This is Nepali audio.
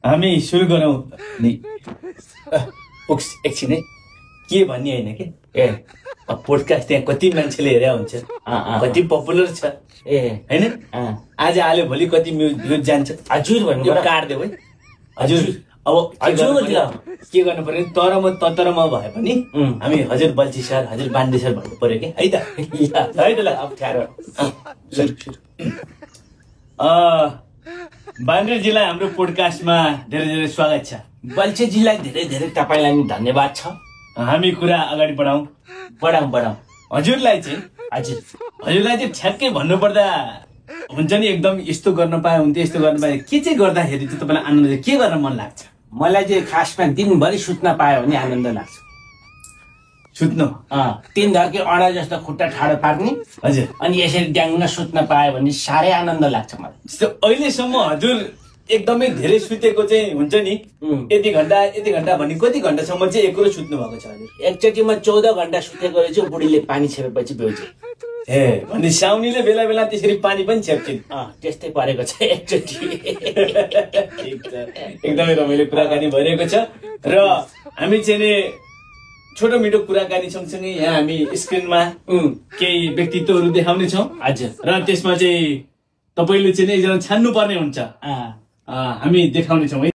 हामी सुरु गरौँ नि। एकछिन है, के भन्ने होइन कि पोडकास्ट त्यहाँ कति मान्छेले हेरेर हुन्छ, कति पपुलर छ हैन। आज आले भोलि कति भ्युज जान्छ। हजुर भन्नु काट्देऊ है हजुर। अब के गर्नु पर्यो, तर म भए पनि हामी हजुर बल्छी सर, हजुर बान्डे सर भन्नु पर्यो कि है त। है त ल अप्ठ्यारो। बान्डेजीलाई हाम्रो पोडकास्टमा धेरै धेरै स्वागत छ। बल्छीजीलाई धेरै धेरै तपाईलाई पनि धन्यवाद छ। हामी कुरा अगाडि बढाउँ। हजुरलाई चाहिँ ठ्याक्कै भन्नुपर्दा हुन्छ नि, एकदम यस्तो गर्न पाए हुन्थ्यो, यस्तो गर्न पाए। के चाहिँ गर्दाखेरि चाहिँ तपाईँलाई आनन्द, के गर्न मन लाग्छ? मलाई चाहिँ खासमा दिनभरि सुत्न पायो भने आनन्द लाग्छ। सुत्नु 3 धर्के अडा जस्तो खुट्टा ठाडो पार्ने, हजुर, अनि यसरी ड्याङ्ग सुत्न पायो भने साह्रै आनन्द लाग्छ मलाई। अहिलेसम्म हजुर एकदमै धेरै सुतेको चाहिँ हुन्छ नि, यति घण्टा भन्ने कति घण्टासम्म चाहिँ एकरो सुत्नु भएको छ हजुर? एकचोटिमा 14 घण्टा सुतेको रहेछु। बुढीले पानी छेपेपछि बेउजे। भने साउनीले बेला बेला त्यसरी पानी पनि छेप्छिन्। त्यस्तै परेको छ एकचोटि। एकदमै रमाइलो कुराकानी भइरहेको छ र हामी चाहिँ नि छोटो मिठो कुराकानी सँगसँगै यहाँ हामी स्क्रिनमा केही व्यक्तित्वहरू देखाउने छौँ। हजुर, र त्यसमा चाहिँ तपाईँले चाहिँ एकजना छान्नु पर्ने हुन्छ। हामी देखाउने छौँ है।